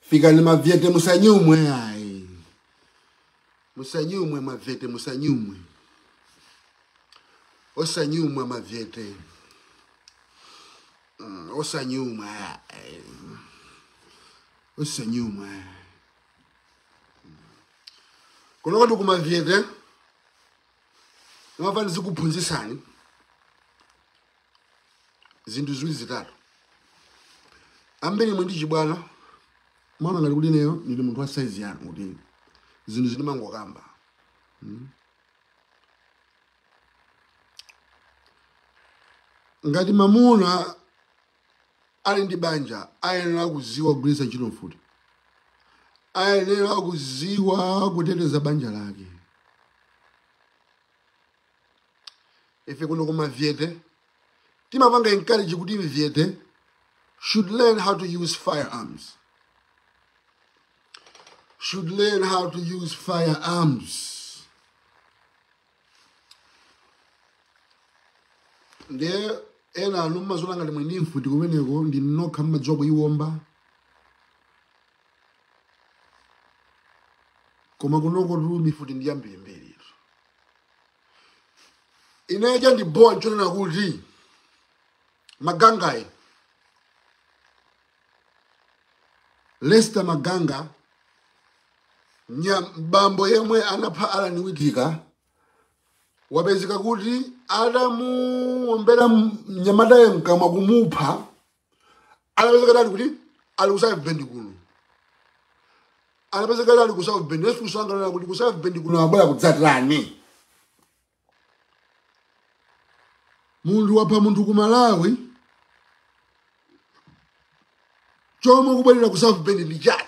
Fika ni mavyete musanyumwe ai. Musanyumwe mavyete musanyumwe. Osanyumwe mavyete. Osanyumwe ai. Osanyumwe. Kunoka nduku mavyete. Ngafani zikuphunzisani. Zindu ziwiri zitatu. Ambeni mwendiji bwana. Mwana ngati kuti neyo ndili munthu wa size yanu kuti zinthu zili mangokamba. Ngati mamuna ali ndi banja ayenera kuziwa kugwiritsa ntchito mfuti. Ayenera kuziwa kuteteza banja lake. Ife kuno kumavyete timapanga encourage kuti mavyete should learn how to use firearms. Should learn how to use firearms. There, ena numa zolanga ni mwini mfuti kumeneko ndi noka majobo iwomba. Koma kunoko tu mifuti ndi yambiri mbiri. Ineja ndi boa nchona na kuti Maganga Lester Maganga bambo yemwe anapha Alani Witika wapezeka kuti adamuombera mnyamata yemkamwa kumupha anapezeka dali kuti ali ku South Bend kuno. Anapezeka dali ku South Bend nesusangana kuti ku South Bend kuno abala kudzatani. Mundu wapha munthu ku Malawi chomwe kubwelera ku South Bend ndi chani.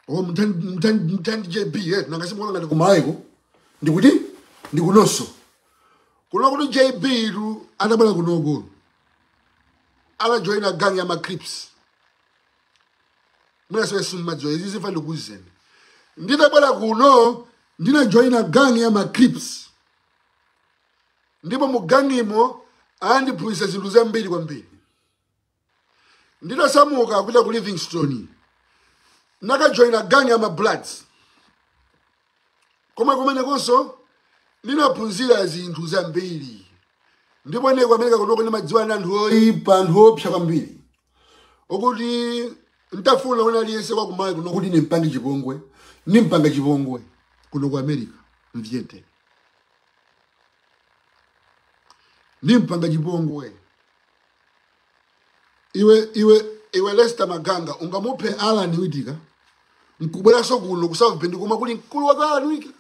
Mtandi JB nanga simona ngati kumaiko ndikuti ndikunoso kuno kuti JB lu adabala kunoko ala join a gang ya ma Crips mwana so summa joy izi fanda kuzeni ndidabala kuno ndina join a gang ya ma Crips ndipo mu gang imo andi puisa zinthu zambiri kwambiri ndidasamuka kupita ku Livingstone naka join a gang ya ma Bloods. Koma kumene konso ndinaphunzira zinthu zambiri. Ndipo ne kwameneka kunoko ndimadziwa anthu oyipa anthu opsa kwambiri. Okuti ntafuna wena aliyense kwa kumayi kuno kuti nimpange chipongwe. Nimpanga chipongwe kuno ku America mvyete. Nimpanga chipongwe. Iwe Lester Maganga ungamuphe Alani Witika nkubwera sokuno ku South Bend kuma kuli mkulu wa Alani Witika.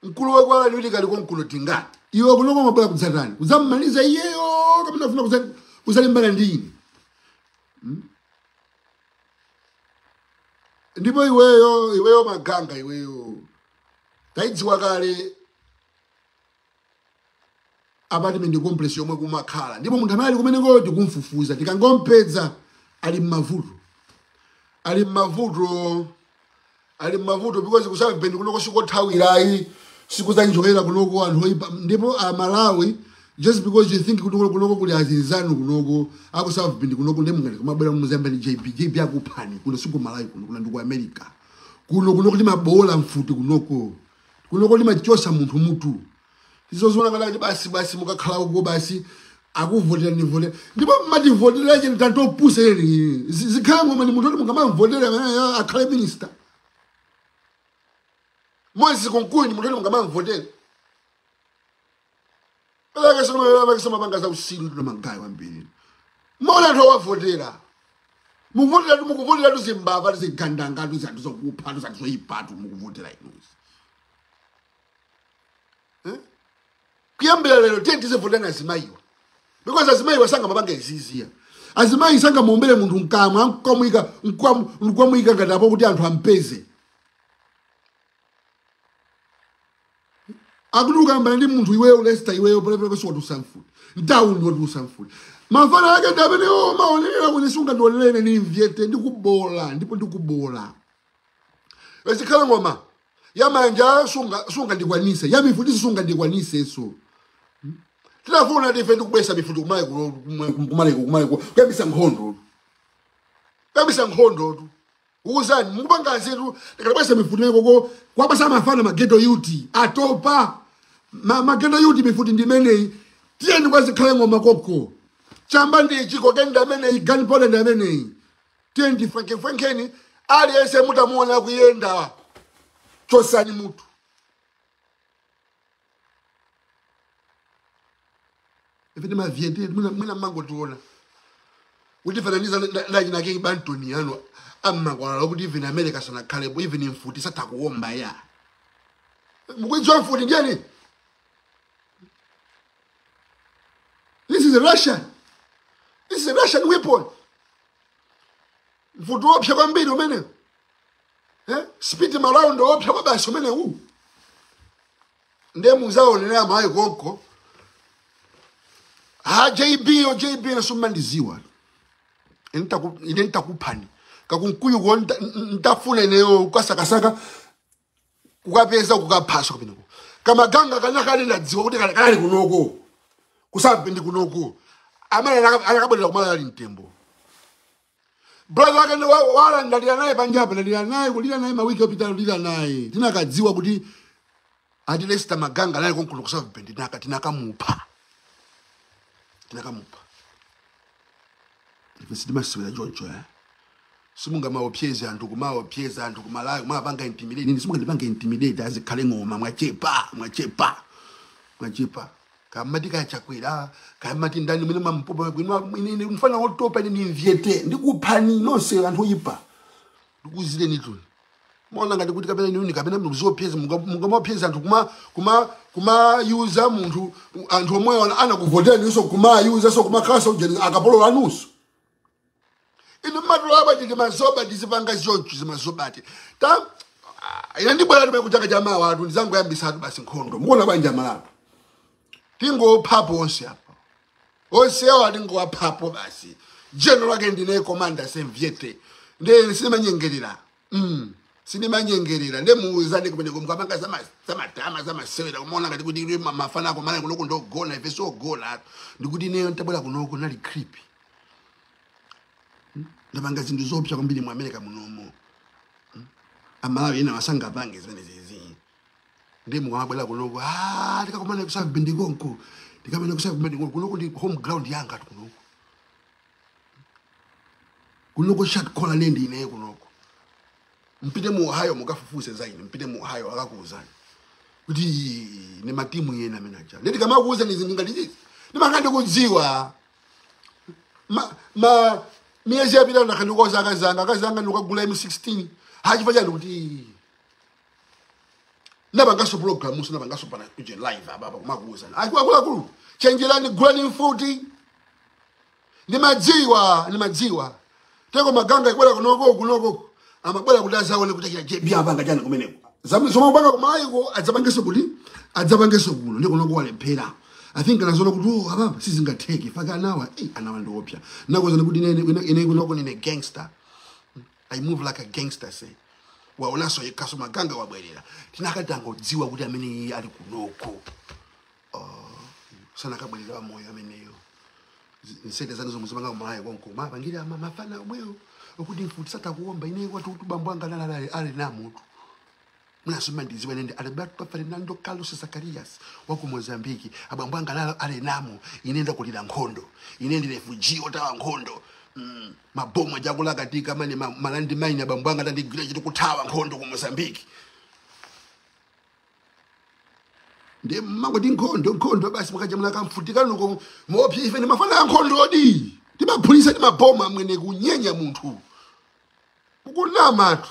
Mkulu wa Alani Witika liko mkulu tingani. Iwe kunoko mabwera kudzatani. Kuzammaliza iyeyo kama nafuna kuzalimbana ndini. Ndipo iweyo Maganga iweyo. Taidziwa kale apartment complex yomwe kumakhala ndipo munthu amali kumeneko tikumfufuza tikangompedza ali mmavuto because ku South Bend kunoko sikothawirayi sikuzanjokera kunoko anthu oyipa ndipo Malawi just because you think kunoko kuli azinzanu kunoko aku South Bend kunoko ndemungati kumabwera muzamba ni JB akuphani kuno siku Malawi kuno ndi ku America kunoko limabola mfuti kunoko limachosa munthu izo zona ngala basi mukakhala uko basi akuvotera ni votera ndipo mati votera je tantopusa eri zikhala ngoma ni munthu kuti mungamavotera akhale minister Moses Kunkuyu ni munthu kuti mungamavotera Akasoma banga za usilu ndo mangayo kwambiri mona ntho wavotera mukuvotera tu Zimbabwe tu zigandanga tu zanthu zokupha tu zanthu zoyipa tu mukuvotera inozi kuyambira lero tentize votana azimayiwa because azimayiwa sanga mabanga ezizia azimayi sanga muombere munthu nkamwa nkwamuyika ngati apo kuti anthu ampeze akuluka mbana ndi munthu iweyo Lester iweyo polepole so watusamfuti ntawundi watusamfuti mafana ake ndapene maonelera kuti sunga ndolelene ni mvyete ndipo ndikubola esikhala ngoma yamanja sunga ndikwanise yamifundisi sunga ndikwanise so tinafuna tife ndikubesa mifuti kumale kuyambisa nkhondo. Kuyambisa nkhondo tu. Ukuzani mukupanga nzetu ndikabesa mifuti meko kwapasa mafana mageto yuti atopa. Magendo yuti mifuti ndimeneyi. Tieni kwazi khale ngoma kokho. Chamba ndichi kokenda meneyi gunpowder ndameneyi. Tieni frankeni ali ese mutamuona kuyenda. Chosani mutu. Ifite maviente mina mango tuona. Kuti fananiza la jinake bantoni yano amma kwa kuti even America sana kale even in futi satakuomba ya. Mukwenzo futi njani? This is Russia. This is a Russian weapon. Futu opsha kwa mbili umene. Spit him around opsha kwa basi umene huu. Ndemu zao nina mayo koko. JB na sumandiziwa. Inenta kupani. Kakunkuyu kwa ntafuna eneo ukasakasaka. Kukapeza kukapasa kwa binako. Kama ganga kanakali na ziwa kuti kanakali kunoko. Kusabi ndi kunoko. Amana anakabodela kumala yali ntembo. Brother wake wala ndalila nae panjapa. Ndalila nae kulila nae mawiki opita ndalila nae. Tina kadziwa kuti adilesta maganga nae konkulo kusabi bendi. Tinaka mupa. Tinakamupa. Sidima siwela joncho Simunga maopieza antu kumaopieza antu kumalayo kumapanga intimidate nini simunga ndipanga intimidate azikhale ngoma mwachepa. Kamati kachakwira kamati ndani mwina mampopa mwina mfana otopa ni mviete ndikuphani nonse anthu oyipa ndikuzile nitu mona ngati kuti kapena ni kapena mzopieza munga maopieza antu kuma user muntu anthu omwe ana kuvotera niso kuma user so kuma kasa ujeni akapolo anuso ino madroba ndi mazoba ndizipanga zonchu zimazobati ta ina ndibwera ndi kuchaka jamaa watu ndizangu yambisa basi nkhondo muona banja malapo tingo phapo onse apa onse wali ngo phapo basi general wake ndine commander semviete nde simanyengerera sinimanyengerera ndemuuza ndikumene kumkapanga zamadama zamasewera kumona ngati kuti mafana ako mala kunoko ndogona ife so gola ndikuti ne ntabwera kunoko nali creepy ndabanga zindu zopya kwambiri mu America munomo amalawi ina wasanga bange zimene zizi ndemu kwabwera kunoko ndikakomana kusabe bendikonko ndikamene kusabe bendikonko kunoko ndi home ground yanga kunoko shot collar land ine kunoko mpite mu Ohio mukafufuse zaini mpite mu Ohio akakuuzani kuti ne matimu yena menaja nditi kama kuuza nizinga ndizi ndimangande kudziwa miezi ya bila nakandukoza akazanga nukagula M16 hachifanya kuti nabangaso program musu nabangaso pana uje live ababa kumakuuza akula kulu chenjelani gulani mfuti ndimadziwa teko maganga ikwela kunoko amabwela kutaza one kutakira JB abanga jana kumeneko zoma banga kumayiko adzabangeso kuno ndiko kunoko walephera I think nazono kuti ababa sizingatheki faka nawa anawa ndopya nakoza kuti ine kunoko nine gangster I move like a gangster say waona so yikaso maganga wabwerera tinakatanga udziwa kuti amene ali kunoko sana kabwerera moyo ameneyo nsete zanu zomuzibanga kumaye konko mapangira mafana omweyo okuti mfuti satakuomba ine kwatu bambo anga nalala ali namutu munasoma ndiziwe nende Alberto Fernando Carlos Zacarias wako Mozambique abambo anga nalala ali namu inenda kulira nkhondo inende refugee otawa nkhondo mabomu ajakula katika mane malandi mine abambo anga ndigire chitu kuthawa nkhondo ku Mozambique nde mango ndi nkhondo basi mukajamula kamfutikana nuko mophi ife ndi mafana nkhondo odi timapulisa timaboma amwene kunyenya munthu ukunamatu